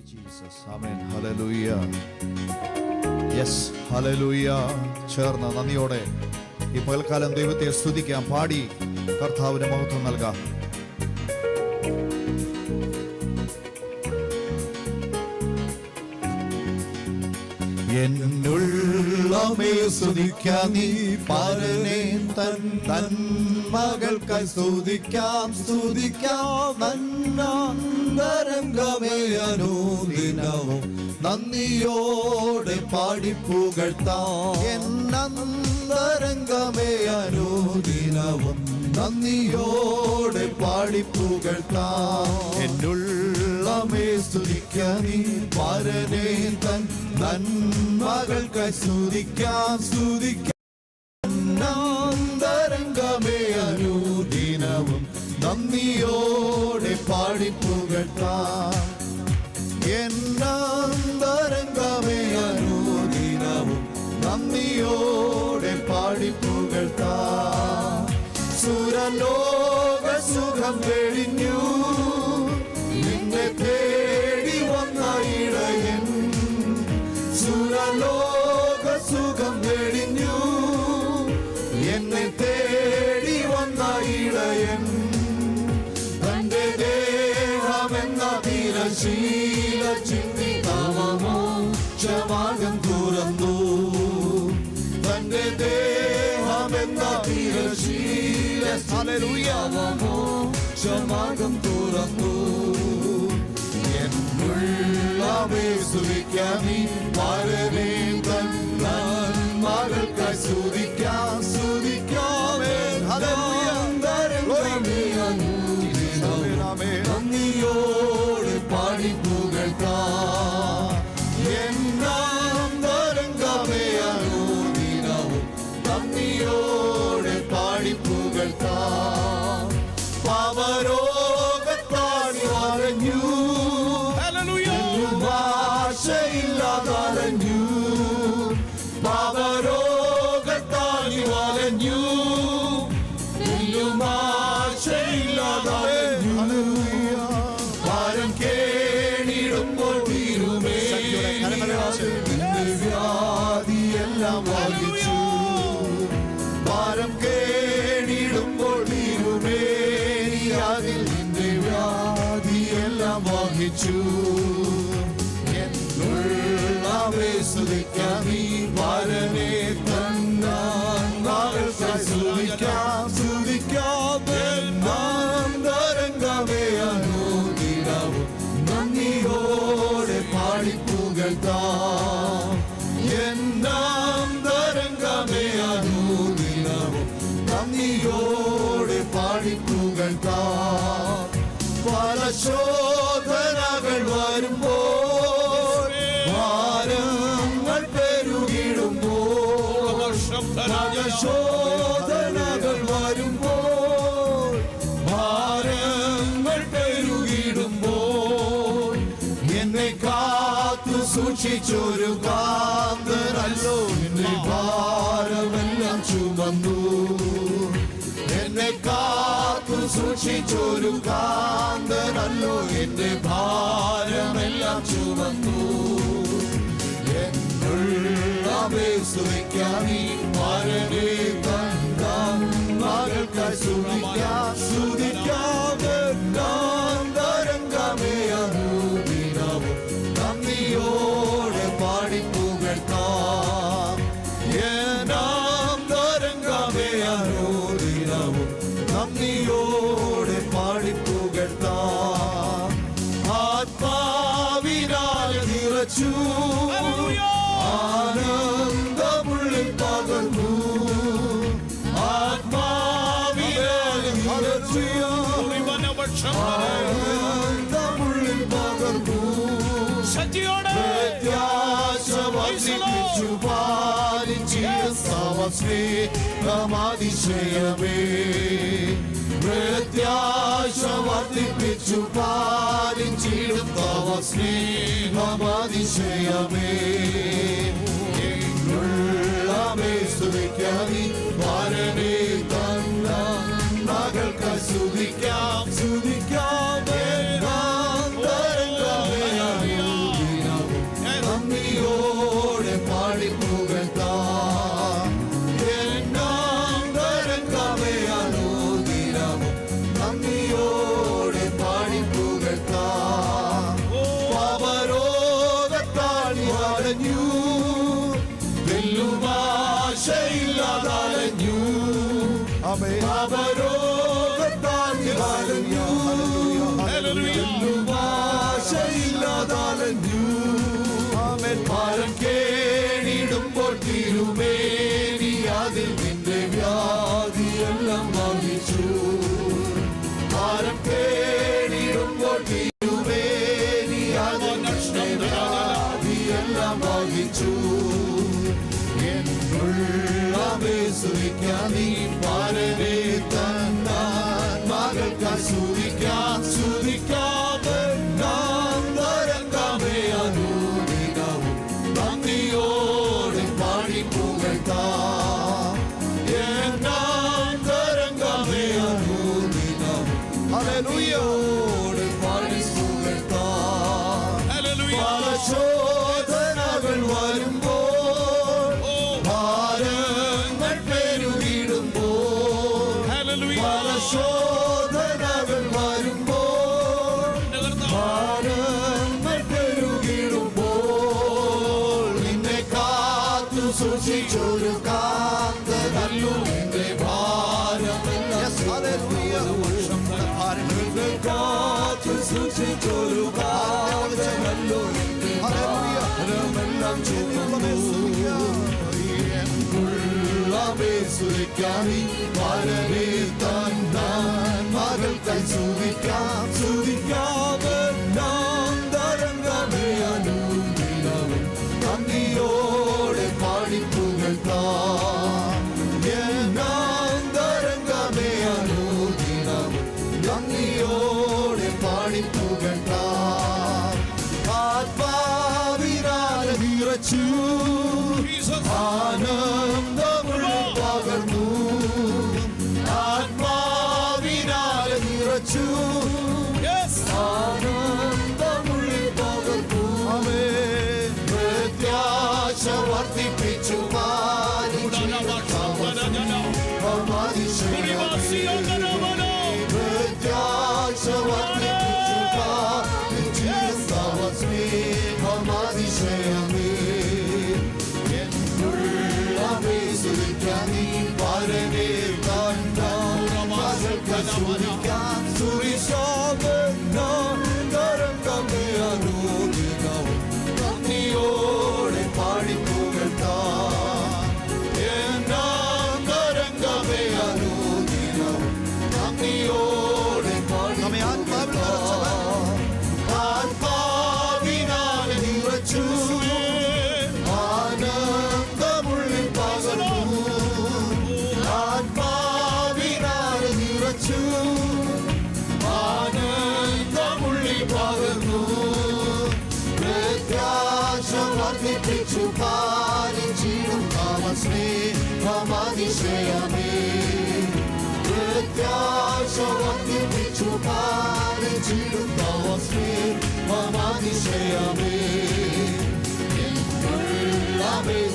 Jesus. ആമേൻ. Hallelujah. Yes, hallelujah. ചേർന്ന് നന്ദിയോടെ ഈ പകൽക്കാലം ദൈവത്തെ സ്തുതിക്കാം, പാടി കർത്താവിന് മഹത്വം നൽകാം. എന്നുള്ളമേ സ്തുതിക്കാം നീ പരനെ തൻ മകൾക്കായി സ്തുതിക്കാം നന്നരംഗമേ അനുദിനവും നന്ദിയോടെ പാടിപ്പുകഴ്ത്താം. എന്നരംഗമേ അനുദിനവും നന്ദിയോടെ പാടിപ്പുകഴ്ത്താം. എന്നുള്ളമേ സ്തുതിക്കാം നീ പരനെ തൻ മകൾക്കായി സ്തുതിക്കാം നന്നരംഗമേ അനുദിനവും നന്ദിയോടെ പാടിപ്പുകഴ്ത്താം. എന്നരംഗമേ അനുദിനവും നന്ദിയോടെ പാടിപ്പുകഴ്ത്താം. സുരലോക സുഖം വെടിഞ്ഞു നിന്നെ തേടി വന്ന ഇടയൻ. സുരലോക സുഖം വെടിഞ്ഞു എന്നെ തേടി വന്ന ഇടയൻ. തന്റെ ദേഹമെന്ന തിരശീല ചിന്തി മോക്ഷമാർഗം തുറന്നു. തന്റെ ദേഹമെന്ന തിരശീല മോക്ഷമാർഗം തുറന്നു. എന്നുള്ളവേ സ്തുതിക്കാം നീ പരനെ തൻ മകൾക്കായി സ്തുതിക്കാം നന്ദിയോടെ പാടിപ്പുകഴ്ത്താം. എന്നരംഗമേ അനുദിനവും നന്ദിയോടെ പാടിപ്പുകഴ്ത്താം. പാപരോഗത്താണി വരഞ്ഞു ഭാഷയില്ലാതരഞ്ഞു. പാപരോഗത്താണി വരഞ്ഞു ഭാഷയില്ലാതരഞ്ഞു. ഭാരം കേണിടുമ്പോൾ തീരുമേ വ്യാധിയെല്ലാം വഹിച്ചു. ഭാരം കേണിടുമ്പോൾ തീരുമേ നിന്റെ വ്യാധിയെല്ലാം വഹിച്ചു. എന്നുള്ളവേ സ്തുതിക്കാം നീ പരനെ തൻ മകൾക്കായി സ്തുതിക്കാം എന്നരംഗമേ അനുദിനവും നന്ദിയോടെ പാടിപ്പുകഴ്ത്താം. എന്നരംഗമേ അനുദിനവും നന്ദിയോടെ പാടിപ്പുകഴ്ത്താം. പല ശോധനകൾ വരുമ്പോൾ ഭാരങ്ങൾ പെരുകിടുമ്പോൾ ശോധനകൾ വരുമ്പോൾ ഭാരങ്ങൾ പെരുകിടുമ്പോൾ എന്നെ കാത്തു സൂക്ഷിച്ചൊരു കാന്തനല്ലോ എന്റെ ഭാരമെല്ലാം ചുമന്നു. എന്നെ കാത്തു സൂക്ഷിച്ചൊരു കാന്തനല്ലോ എന്റെ ഭാരമെല്ലാം ചുമന്നു. എന്നുള്ളവേ സ്തുതിക്കാം നീ പരനെ തൻ മകൾക്കായി സ്തുതിക്കാം എന്നരംഗമേ അനുദിനവും നന്ദിയോടെ പാടിപ്പുകഴ്ത്താം. എന്നരംഗമേ അനുദിനവും നന്ദിയോടെ പാടിപ്പുകഴ്ത്താം. ആത്മാവിനാൽ നിറച്ചു ആനന്ദമുള്ളിൽ പകർന്നു. ആത്മാവിനാൽ നിറച്ചു ആനന്ദമുള്ളിൽ പകർന്നു. പ്രത്യാശ വർദ്ധിപ്പിച്ചു പാലിച്ചിടും സ്നേഹമതിശയമേ. പ്രത്യാശ വർദ്ധിപ്പിച്ചു പാലിച്ചിടും സ്നേഹമതിശയമേ. എന്നുള്ളവേ സ്തുതിക്കാം നീ പരനെ തൻ മകൾക്കായി സ്തുതിക്കാം എന്നരംഗമേ അനുദിനവും പാപരോഗത്താൽ വലഞ്ഞു, ഭാഷയില്ലാതലഞ്ഞു. ഭാരം കേണിടുമ്പോൾ തിരുമേനി അതിൽ നിന്റെ വ്യാധിയെല്ലാം വഹിച്ചു. ഭാരം കേണിടുമ്പോൾ തിരുമേനി അതിൽ നിന്റെ വ്യാധിയെല്ലാം വഹിച്ചു. സ്തുതിക്കാൻ നീ പാരനെ തന്നാൻ മകൾക്കായി സ്തുതിക്കാം തരംഗമേ അനുദിനവും നന്ദിയോടെ പാടി പുകഴ്ത്താം. തരംഗമേ അനുദിനവും ഹല്ലേലൂയയോടെ പാടി പുകഴ്ത്താം. പല ശോധനകൾ വരുമ്പോൾ ശോധനകൾ വരുമ്പോൾ ഭാരങ്ങൾ പെരുകിടുമ്പോൾ നിന്നെ കാത്തു സൂക്ഷിച്ചൊരു കാന്തനല്ലു നിന്റെ ഭാരമെല്ലാം. കാത്തു സൂക്ഷിച്ചൊരു കാന്തനല്ലു നിന്റെ ഭാരമെല്ലാം സ്തുതിക്കാമി പാരനെ തന്നാൻ മകൾക്കായി സ്തുതിക്കാം തരംഗമേ അനുദിനവും നന്ദിയോടെ പാടി പുകഴ്ത്താം. തരംഗമേ അനുദിനവും നന്ദിയോടെ പാടി പുകഴ്ത്താം. ആത്മാവിനാൽ നിറച്ചു ആനന്ദമുള്ള പകർന്നു, ആത്മാവിനാൽ നിറച്ചു ആനന്ദമുള്ളിൽ പകർന്നു. പ്രത്യാശ വർദ്ധിപ്പിച്ചു പ്രത്യാശ വർദ്ധിപ്പിച്ചു സ്തുതിക്കാൻ പാരനെ സ്തുതിക്കാൻ തരംഗമേ അനുദിനവും നന്ദിയോടെ പാടി പുകഴ്ത്താം. തരംഗമേ അനുദിനവും നന്ദിയോടെ പാടി ആത്മാവിനാൽ നിറച്ചു ആനന്ദമുള്ളിൽ പകർന്നു, ആത്മാവിനാൽ നിറച്ചു ആനന്ദമുള്ളിൽ പകർന്നു. പ്രത്യാശ വർദ്ധിപ്പിച്ചു പാലിച്ചിടും സ്നേഹമതിശയമേ. പ്രത്യാശ വർദ്ധിപ്പിച്ചു പാലിച്ചിടും സ്നേഹമതിശയമേ.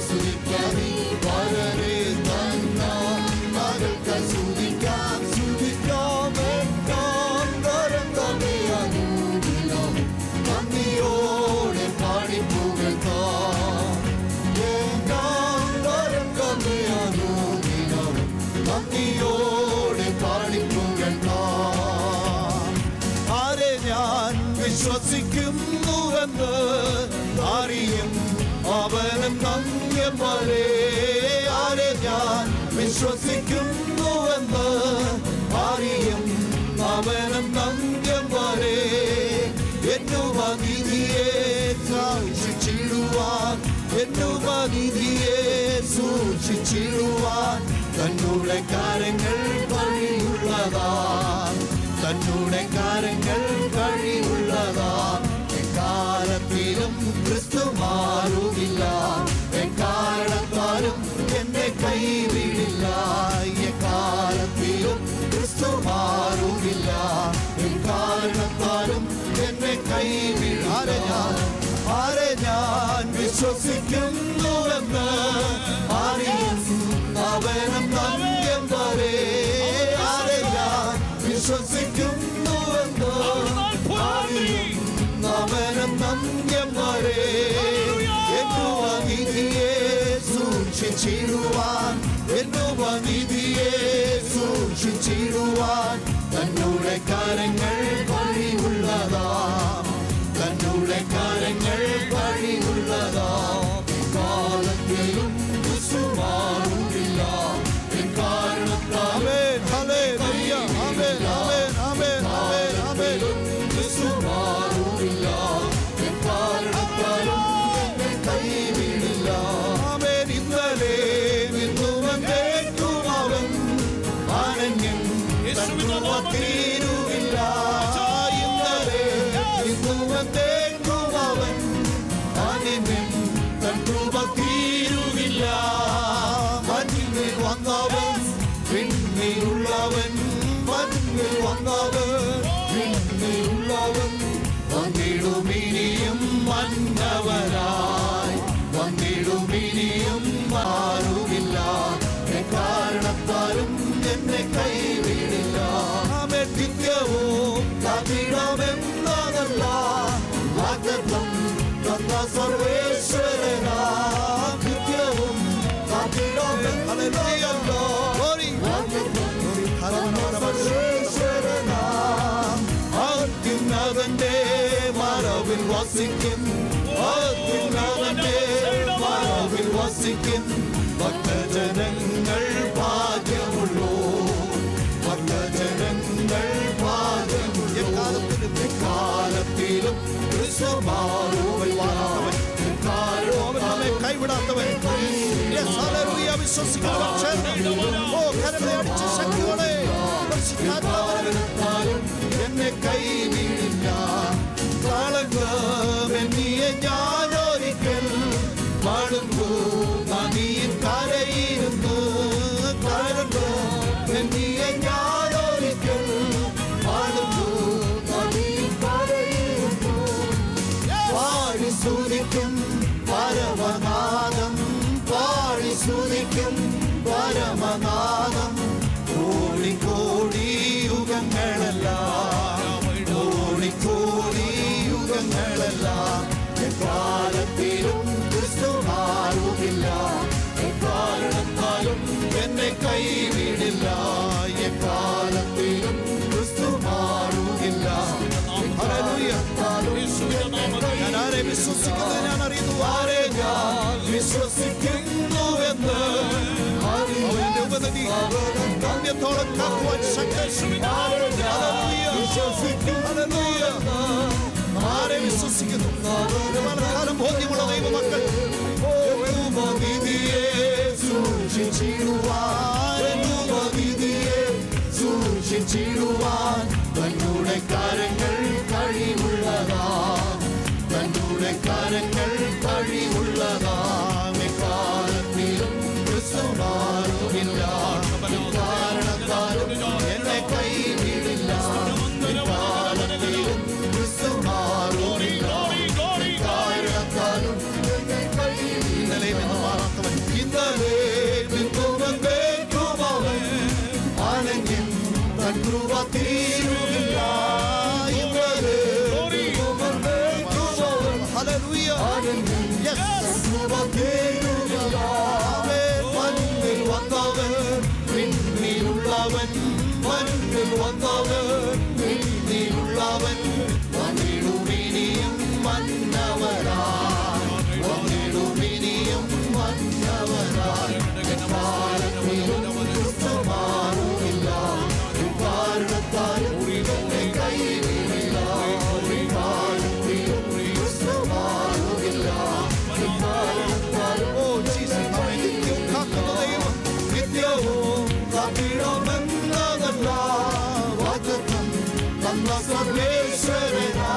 സ്തുതിക്കാമി പാരനെ തന്നാൻ മകൾക്കായി സ്തുതിക്കാം തരംഗമേ അനുദിനവും നന്ദിയോടെ പാടി പുകഴ്ത്താം. തരംഗമേ അനുദിനവും നന്ദിയോടെ പാടി പുകഴ്ത്താം. ആരെ ഞാൻ വിശ്വസിക്കുന്നുവെന്ന് അറിയും അവനും നന്യം വരെ. ആരെ ഞാൻ വിശ്വസിക്കുന്നുവെന്ന് അറിയും അവനും നന്യം വരെ. എന്നുമനിധിയെ സൂക്ഷിച്ചിടുവാൻ എന്നുമനിധിയെ സൂക്ഷിച്ചിടുവാൻ തന്നൂടെ കാര്യങ്ങൾ വഴിയുള്ളതാ. തന്നൂടെ കാര്യങ്ങൾ കഴിവുള്ളതാ. എക്കാലത്തിലും ക്രിസ്തു മാറുകില്ല, എക്കാലത്താലും എന്നെ കൈവിടില്ല. എക്കാലത്തിലും ക്രിസ്തു മാറുകില്ല, എക്കാലത്താലും എന്നെ കൈവിടില്ല. ആരെ ഞാൻ വിശ്വസിക്കുന്നുവെന്ന് അറിയും അവനും നന്യം വരെ. ആരെ ഞാൻ വിശ്വസിക്കുന്നുവെന്ന് അറിയും അവനും നന്യം വരെ. എന്നുവനിധിയെ സൂക്ഷിച്ചിടുവാൻ എന്നുവനിധിയെ സൂക്ഷിച്ചിടുവാൻ തന്നുടെ കരങ്ങൾ വഴിയുള്ളതാ, തന്നുടെ കരങ്ങൾ വഴിയുള്ളതാ. കാലത്തിലും കുസുമാറുമില്ല കാരണത്താൽ കുസുമാറുമില്ല കാരണത്താലും എന്നെ കൈവിടില്ല. ഇന്നലെ ഇന്നുവന്നേക്കും അവൻ ആനന്യം തീരുവില്ല. ഇന്നലെ ഇന്നുവന്നേക്കും അവൻ ആനന്യം തീരുവില്ല. മഞ്ഞിൽ വന്നവൻ പിന്നിലുള്ളവൻ, മഞ്ഞിൽ വന്നവൻ പിന്നിലുള്ളവൻ വന്നിടുമിനിയും മന്നവരായി, വന്നിടുമിനിയും മാറുമില്ല. കാരണത്താലും എന്നെ കൈവിടില്ല. നിത്യവും കാത്തിടമെന്നതല്ല വാഗ്ദത്തം തന്ന സർവേശ്വരനാ. നിത്യവും കാത്തിടമെന്നതല്ല സർവേശ്വരനാ. അത്യുന്നതന്റെ മറവിൽ വസിക്കും, അത്യുന്നതന്റെ മറവിൽ വസിക്കും ഭക്തജനങ്ങൾ ഭാഗ്യമുള്ളൂ, ഭക്തജനങ്ങൾ ഭാഗ്യമുള്ളൂ. കാലത്തിലും കൈവിടാത്തവൻ വിശ്വസിക്കുന്നവർ ശക്തിയോടെ എന്നെ കൈവിടില്ല. കളങ്കമെന്നിയെ ഞാനൊരിക്കൽ പാടുമ്പോ നദിയിൽ കരയിരുന്നു, കളങ്കമെന്നിയെ ഞാനൊരിക്കൽ പാടുമ്പോ നദിയിൽ കരയിരുന്നു. പാടി സ്തുതിക്കും പരമനാദം, പാടി സ്തുതിക്കും പരമനാദം. കോടി കോടി യുഗങ്ങളെല്ലാം, കോടി കോടി യുഗങ്ങളെല്ലാം കാലത്തിലും ക്രിസ്തു മാറുകില്ല. കാരണത്താലും എന്നെ കൈവിടില്ല. എക്കാലത്തിലും ക്രിസ്തു മാറുകില്ല. ഞാൻ ആരെ വിശ്വസിക്കുന്നത് ഞാൻ അറിയുന്നു, ആരെ ഞാൻ വിശ്വസിക്കുന്നുവെന്ന്. അവന്റെ ഉപനദി ഗമ്യത്തോളം കാക്കുവാൻ ശക്തൻ. ആരെ വിശ്വസിക്കുന്നു? കാലം ബോധ്യമുള്ള ദൈവമക്കൾ വിധിയെ സൂക്ഷിച്ചിടുവാൻ തന്നുടെ കരങ്ങൾ കഴിവുള്ളതാ, തന്നുടെ കരങ്ങൾ കഴിവുള്ളതാ. കാലത്തിലും ക്രിസ്തുമാറുമില്ല. കാരണത്താലും എന്നെ കൈവിടില്ല. കാലത്തിലും ക്രിസ്തുമാറുമില്ല. കാരണത്താലും എന്നെ കൈവിടില്ല. ഇന്നലെ നിന്ന് മാറാത്തവൻ, ഇന്നലെ നിന്നുവന്നേക്കും അവൻ ആനന്യം തൻ കൃപ തീരുവില്ല. ഇന്നലെ നിന്നുവന്നേക്കും അവൻ ആനന്യം കൃപ തീരുവില്ല. മണ്ണിൽ വന്നവൻ പിന്നിലുള്ളവൻ, മണ്ണിൽ വന്നവൻ പിന്നിലുള്ളവൻ വന്നിടുമിനിയും മന്നവരായി, വന്നിടുമിനിയും മന്നവരായി. കാലത്തിലും ക്രിസ്തു മാറുകില്ല. കാരണത്താലും എന്നെ കൈവിടില്ല. കാലത്തിലും ക്രിസ്തു മാറുകില്ല. കാരണത്താലും നിത്യവും കാക്കുന്ന ദൈവം, നിത്യവും കാത്തിടമെന്നതല്ല വാഗ്ദത്തം തന്ന സർവേശ്വരനാ.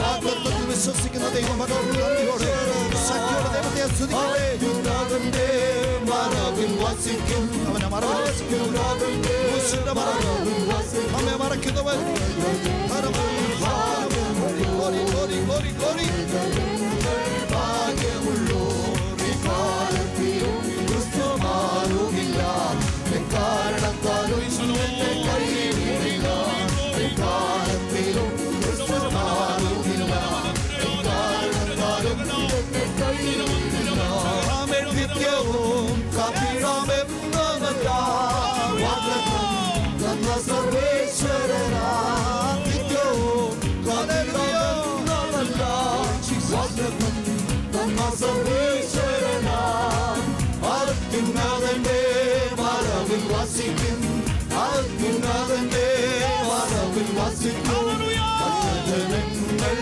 വാഗ്ദത്തത്തിൽ വിശ്വസിക്കുന്ന ദൈവമകോടെ ശക്തിയോടെ ദൈവത്തെ സ്തുതിക്കട്ടെ. മറവിൽ വസിക്കും, അവനെ മറവിൽ വസിക്കും. നമ്മെ മറക്കുന്നവൻ ഭാഗ്യമുള്ളൂ. കാലത്തിലും ക്രിസ്തു മാറുകില്ല. കാരണത്താലും എന്നെ കൈവിടില്ല. കാലത്തിലും ക്രിസ്തു മാറുകില്ല. കാരണത്താലും എന്നെ കൈവിടില്ല. നിത്യവും ഹല്ലേലൂയ. ജനങ്ങൾ